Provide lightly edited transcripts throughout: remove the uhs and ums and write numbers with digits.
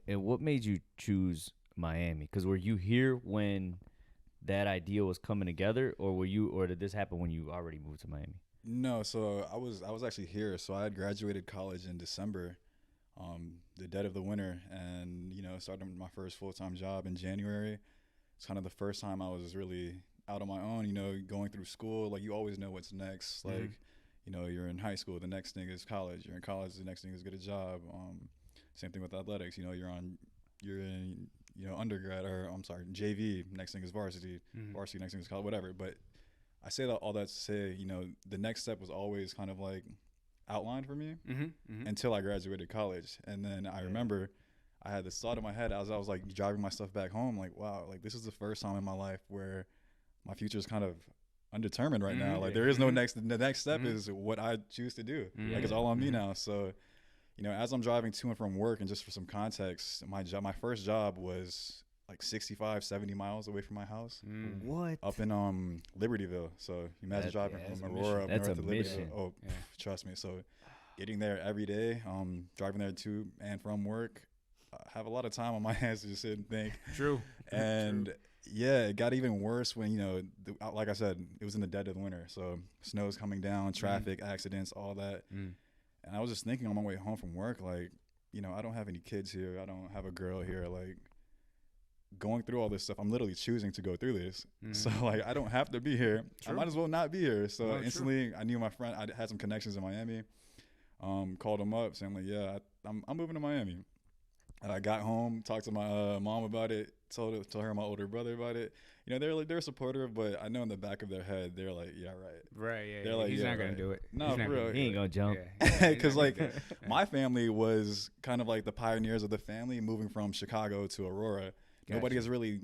what made you choose Miami? Because were you here when that idea was coming together, or did this happen when you already moved to Miami? No, so I was actually here. So I had graduated college in December, the dead of the winter, and started my first full time job in January. It's kind of the first time I was really out on my own. Going through school, like you always know what's next. Mm-hmm. Like, you're in high school, the next thing is college. You're in college, the next thing is get a job. Same thing with athletics. You're in undergrad, or I'm sorry, JV. Next thing is varsity. Mm-hmm. Varsity next thing is college. Whatever. But I say that all that to say, the next step was always kind of like outlined for me Mm-hmm. Mm-hmm. until I graduated college. And then I remember I had this thought in my head as I was like driving my stuff back home, like, wow, like this is the first time in my life where my future is kind of undetermined right now. Like there is no the next step is what I choose to do. Like it's all on me now. So, as I'm driving to and from work, and just for some context, my first job was like 65, 70 miles away from my house. What? Up in Libertyville. So you imagine driving from Aurora up That's north a to mission. Libertyville. Oh, trust me. So getting there every day, driving there to and from work, I have a lot of time on my hands to just sit and think. True. And yeah, it got even worse when, like I said, it was in the dead of the winter. So snow's coming down, traffic, accidents, all that. And I was just thinking on my way home from work, like, I don't have any kids here. I don't have a girl here. Like, going through all this stuff, I'm literally choosing to go through this. So, like, I don't have to be here. True. I might as well not be here. So No, instantly, I knew my friend. I had some connections in Miami. Called him up, saying, like, yeah, I'm moving to Miami. And I got home, talked to my mom about it, told her and my older brother about it. They're supportive, but I know in the back of their head, they're like, yeah, right. Right, yeah. They're like, he's yeah, not going right. to do it. No, He's not for real. gonna He ain't gonna jump. Because, like, my family was kind of like the pioneers of the family moving from Chicago to Aurora. Gotcha. Nobody has really,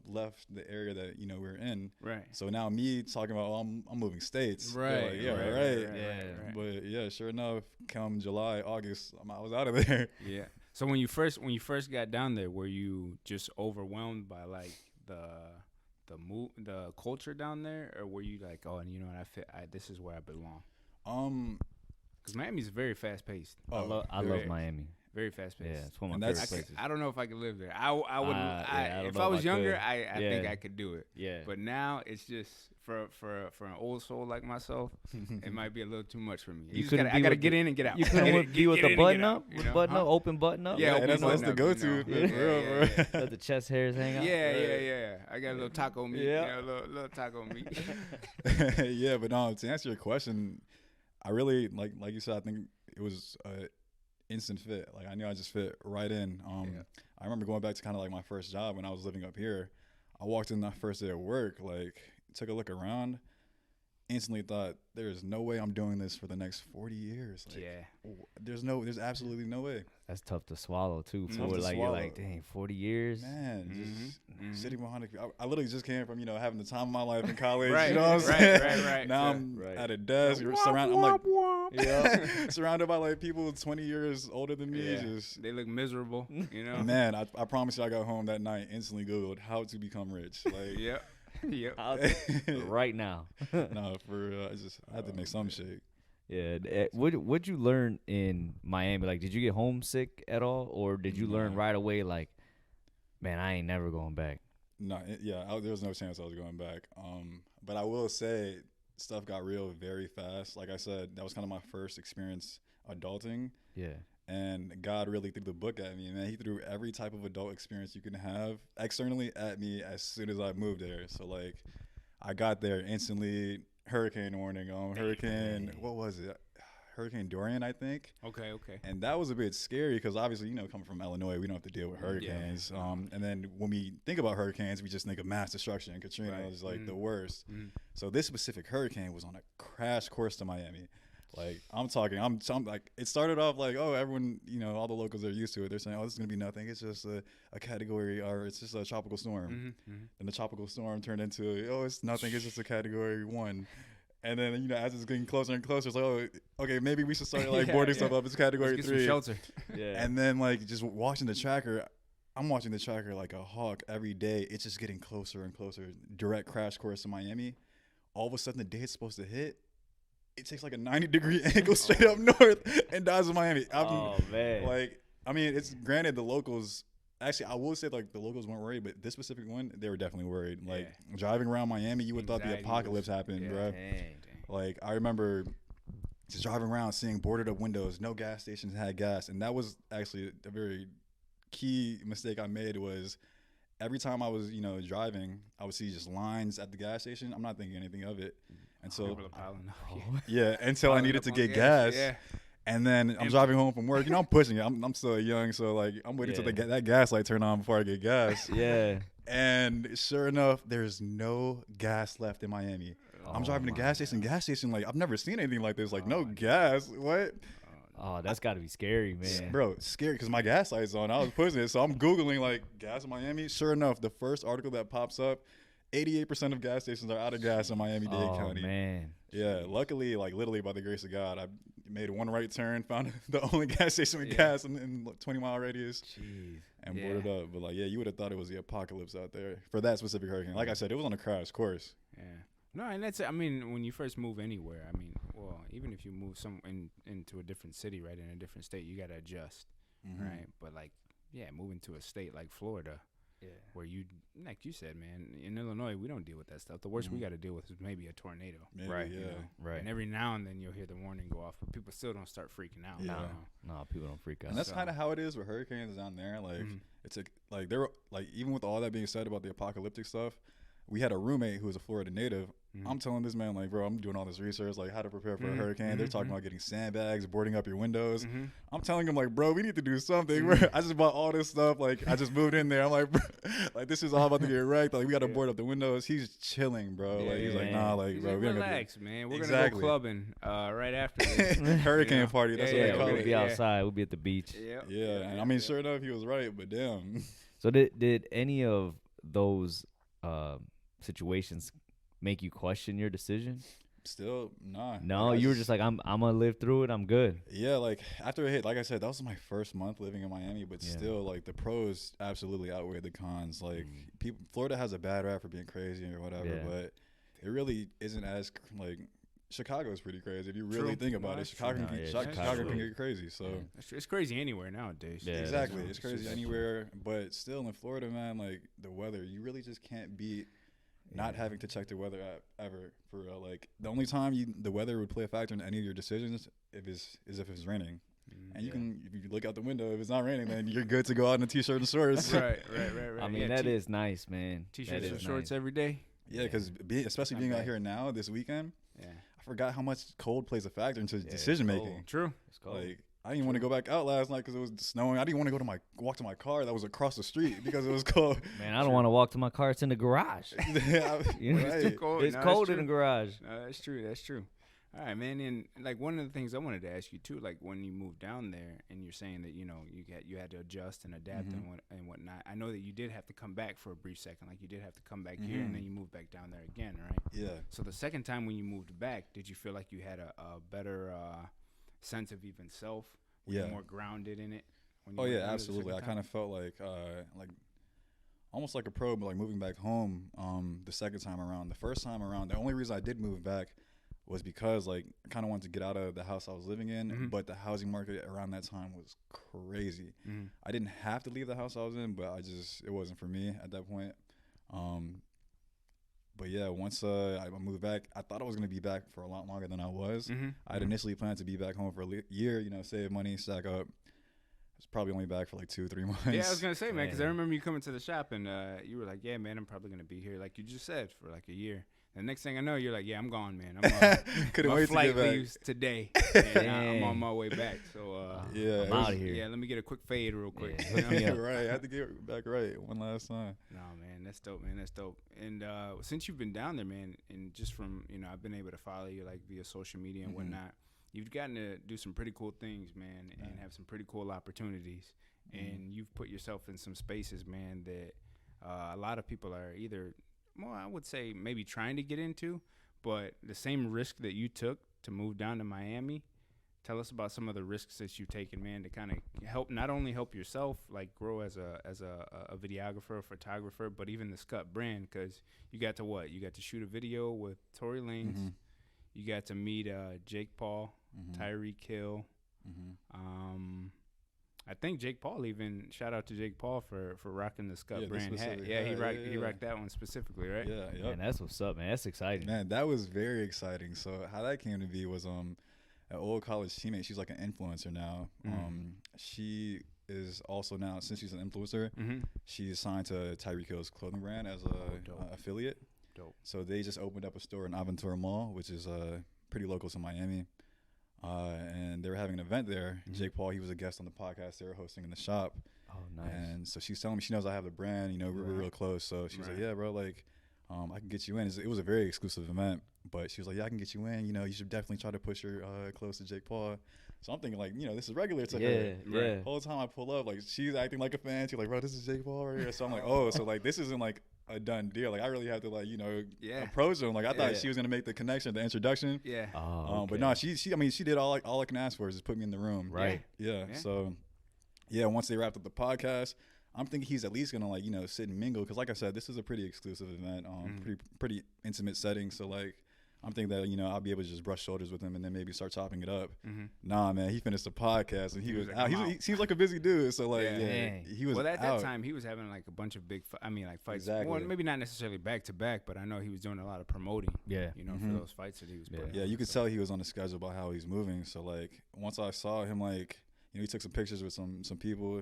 left the area that, we're in. Right. So now me talking about, I'm moving states. They're Right. like, yeah, right. But yeah, sure enough, come July, August, I was out of there. Yeah. So when you first got down there, were you just overwhelmed by like the culture down there, or were you like, oh, and this is where I belong? Because Miami's very fast paced. I love Miami. Very fast paced. Yeah, it's one of And my that's- favorite places. I don't know if I could live there. I would. I don't If know I if was I younger, could. I think I could do it. Yeah. But now it's just for an old soul like myself, it might be a little too much for me. You I couldn't be gotta with get the- in and get out. You couldn't be with Get the in and button get out, up, you know? button up, Huh? open button up. Yeah, Yeah, that's open the up, go-to. you know. For real, bro. Let the chest hairs hang out. Yeah. I got a little taco meat. Yeah. A little taco meat. Yeah, but no, to answer your question, I really like you said, I think it was instant fit. Like I knew I just fit right in. I remember going back to kind of like my first job when I was living up here. I walked in that first day of work, like took a look around, instantly thought, there's no way I'm doing this for the next 40 years. Like, there's absolutely no way. That's tough to swallow too. Tough For to like swallow. you're like, dang, 40 years. Man, just sitting behind I literally just came from, having the time of my life in college. Right, You know what I'm right, saying? right. Now Yeah. I'm Right. at a desk, surrounded. I'm like, surrounded by like people 20 years older than me. Yeah. Just They look miserable, you know. man, I promise you, I got home that night, instantly Googled how to become rich. Like, Yep. Right now. no, for real, I had to make some shake. Yeah. What'd you learn in Miami? Like, did you get homesick at all, or did you learn No. right away? Like, man, I ain't never going back. No, there was no chance I was going back. But I will say, stuff got real very fast. Like I said, that was kind of my first experience adulting. Yeah. And God really threw the book at me, man. He threw every type of adult experience you can have externally at me as soon as I moved there. So, like, I got there instantly, hurricane warning, what was it? Hurricane Dorian, I think. Okay. And that was a bit scary because obviously, coming from Illinois, we don't have to deal with hurricanes. And then when we think about hurricanes, we just think of mass destruction. Katrina is like the worst. So this specific hurricane was on a crash course to Miami. Like I'm like, it started off like, oh, everyone, all the locals are used to it. They're saying, oh, this is gonna be nothing. It's just a category, or it's just a tropical storm. And the tropical storm turned into, oh, it's nothing. It's just a category 1. And then, as it's getting closer and closer, it's like, oh, okay, maybe we should start like boarding stuff up. It's category Let's 3. get some shelter. Yeah. And then like just watching the tracker, I'm watching the tracker like a hawk every day. It's just getting closer and closer. Direct crash course to Miami. All of a sudden, the day it's supposed to hit, it takes like a 90-degree angle straight up north and dives in Miami. Oh man. Like, I mean, it's granted the locals actually, I will say like the locals weren't worried, but this specific one, they were definitely worried. Like driving around Miami, you would thought the apocalypse happened, bro. Dang. Like I remember just driving around, seeing boarded up windows, no gas stations had gas, and that was actually a very key mistake I made. Was every time I was, driving, I would see just lines at the gas station. I'm not thinking anything of it, and so until I needed to get gas. Yeah. And then I'm driving home from work. I'm pushing it. I'm still young, so like I'm waiting till that gas light turn on before I get gas. Yeah. And sure enough, there's no gas left in Miami. I'm driving to gas station. Like I've never seen anything like this. Like no gas. What? Oh, that's got to be scary, man. Bro, scary because my gas light's on. I was pushing it, so I'm googling like gas in Miami. Sure enough, the first article that pops up, 88% of gas stations are out of gas in Miami-Dade County. Oh man. Yeah, luckily, like literally by the grace of God, I made one right turn, found the only gas station with gas in 20-mile radius, and boarded up. But like, you would have thought it was the apocalypse out there for that specific hurricane. Like I said, it was on a crash course. Yeah. No, and that's, I mean, when you first move anywhere, I mean, well, even if you move into a different city, right, in a different state, you got to adjust, right? But like, moving to a state like Florida, where you, like you said, man, in Illinois, we don't deal with that stuff. The worst we got to deal with is maybe a tornado. Right. Right. And every now and then you'll hear the warning go off, but people still don't start freaking out. Yeah. No, people don't freak out. And that's kind of how it is with hurricanes down there. Like, it's like they're like, even with all that being said about the apocalyptic stuff, we had a roommate who was a Florida native. I'm telling this man, like, bro, I'm doing all this research, like how to prepare for a hurricane. They're talking about getting sandbags, boarding up your windows. I'm telling him, like, bro, we need to do something. I just bought all this stuff. Like, I just moved in there. I'm like, bro, like, this is all about to get wrecked. Like, we got to board up the windows. He's chilling, bro. Like, he's like, nah, like, bro, we're relax, man. We're gonna go clubbing right after this hurricane party. That's what they call it. We'll be outside. We'll be at the beach. Yeah. And I mean, sure enough, he was right, but damn. So did any of those situations make you question your decision? Still, nah. No, like, you were just like, I'm gonna live through it. I'm good. Yeah, like after it hit, like I said, that was my first month living in Miami, but still, like the pros absolutely outweighed the cons. Like Florida has a bad rap for being crazy or whatever, but it really isn't as like. Chicago is pretty crazy if you really think about it. Chicago can get crazy. So it's crazy anywhere nowadays. Yeah, exactly, it's crazy anywhere. But still in Florida, man, like the weather, you really just can't beat not having to check the weather ever for real. Like the only time the weather would play a factor in any of your decisions is if it's raining. And you can, if you look out the window, if it's not raining, then you're good to go out in a t-shirt and shorts. Right. I mean, that is nice, man. T-shirts and shorts every day. Yeah, because especially being out here now this weekend. Yeah. I forgot how much cold plays a factor into decision making. True. It's cold. Like I didn't want to go back out last night because it was snowing. I didn't want to go walk to my car that was across the street because it was cold. Man, I don't want to walk to my car. It's in the garage. It's too cold. It's cold in the garage. No, that's true. All right, man. And like one of the things I wanted to ask you too, like when you moved down there and you're saying that you had to adjust and adapt and whatnot. I know that you did have to come back for a brief second. Like you did have to come back here and then you moved back down there again, right? Yeah. So the second time when you moved back, did you feel like you had a better sense of even self? Were you more grounded in it? Oh yeah, absolutely. I kind of felt like almost like a pro, but like moving back home the second time around. The first time around, the only reason I did move back was because like I kind of wanted to get out of the house I was living in, but the housing market around that time was crazy. I didn't have to leave the house I was in, but it wasn't for me at that point. But yeah, once I moved back, I thought I was going to be back for a lot longer than I was. I had initially planned to be back home for a year, save money, stack up. I was probably only back for like 2-3 months. Yeah, I was going to say, man, because I remember you coming to the shop and you were like, yeah, man, I'm probably going to be here, like you just said, for like a year. The next thing I know, you're like, yeah, I'm gone, man. My flight leaves today, and I'm on my way back. So yeah, I'm out of here. Yeah, let me get a quick fade real quick. Yeah. Right, I had to get back right one last time. No, man, that's dope, man. That's dope. And since you've been down there, man, and just from I've been able to follow you like via social media and whatnot. You've gotten to do some pretty cool things, man, and have some pretty cool opportunities. And you've put yourself in some spaces, man, that a lot of people are either. Well, I would say maybe trying to get into, but the same risk that you took to move down to Miami, tell us about some of the risks that you've taken, man, to kind of not only help yourself like grow as a videographer, a photographer, but even the Scut brand, because you got to shoot a video with Tory Lanez, you got to meet Jake Paul, Tyreek Hill, I think Jake Paul even shout out to Jake Paul for rocking the Scut Yeah, the brand hat. specific Yeah, he hat, rocked yeah, he yeah. rocked that one specifically, right? Yeah, yep. Man, that's what's up, man. That's exciting. Man, that was very exciting. So how that came to be was an old college teammate. She's like an influencer now. She is also now, since she's an influencer, she's signed to Tyreek Hill's clothing brand as a affiliate. Dope. So they just opened up a store in Aventura Mall, which is pretty local to Miami. And they were having an event there. Jake Paul, he was a guest on the podcast they were hosting in the shop. Oh, nice. And so she's telling me she knows I have the brand. You know, we're real close. So she was like, "Yeah, bro, like, I can get you in." It was a very exclusive event, but she was like, "Yeah, I can get you in. You know, you should definitely try to push her close to Jake Paul." So I'm thinking like, you know, this is regular to her. Yeah. The whole time I pull up, like she's acting like a fan. She's like, "Bro, this is Jake Paul right here." So I'm like, "Oh, so like this isn't like a done deal. Like I really have to like, you know, approach him. Like I thought she was gonna make the connection, the introduction. Yeah. Oh, But no, she I mean, she did all I can ask for is just put me in the room. Right. Yeah. So yeah, once they wrapped up the podcast, I'm thinking he's at least gonna like, you know, sit and mingle because like I said, this is a pretty exclusive event, pretty intimate setting. So like I'm thinking that, you know, I'll be able to just brush shoulders with him and then maybe start chopping it up. Nah, man, he finished the podcast and he was out. He seems like a busy dude. So like, he was. Well, at out. that time, he was having like a bunch of big, fights. Exactly. Well, maybe not necessarily back to back, but I know he was doing a lot of promoting. Yeah. You know, for those fights that he was putting. Yeah, you could tell he was on the schedule about how he's moving. So like, once I saw him, like, you know, he took some pictures with some people.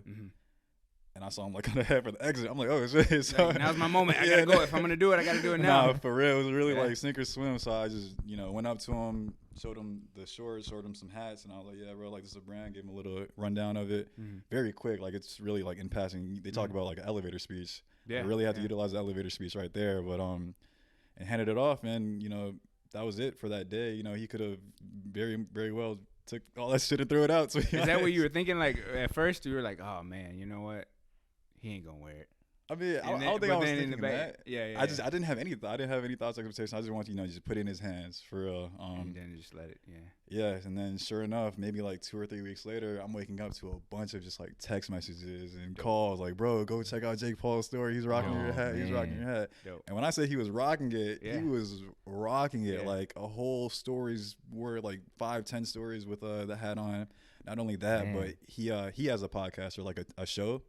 And I saw him like on the head for the exit. I'm like, oh, shit. So, like, now's my moment. I gotta go. If I'm gonna do it, I gotta do it now. Nah, for real. It was really like sink or swim. So I just, you know, went up to him, showed him the shorts, showed him some hats, and I was like, yeah, bro, like this is a brand. Gave him a little rundown of it. Very quick. Like it's really like in passing. They talk about like an elevator speech. Yeah. I really had to utilize the elevator speech right there. But and handed it off, and you know, that was it for that day. You know, he could have very well took all that shit and threw it out. So is that what you were thinking? Like at first, you were like, oh man, you know what? He ain't gonna wear it. I mean, I don't think I was thinking that. Yeah. I didn't have any. I didn't have any thoughts, expectations. I just wanted to, you know, just put it in his hands for real. And then just let it. Yeah. Yeah, and then sure enough, maybe like 2 or 3 weeks later, I'm waking up to a bunch of just like text messages and calls, like, "Bro, go check out Jake Paul's story. He's rocking your hat. Man. He's rocking your hat." Dope. And when I say he was rocking it, he was rocking it. Yeah. Like a whole stories were like 5-10 stories with the hat on. Not only that, but he has a podcast or like a show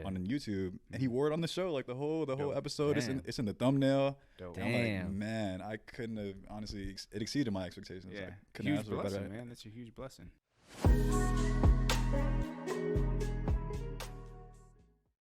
on YouTube, and he wore it on the show like the whole episode. It's in the thumbnail. Dope. And I'm like, man, I couldn't have honestly. It exceeded my expectations. Yeah, I couldn't huge ask for a better. blessing, man. That's a huge blessing.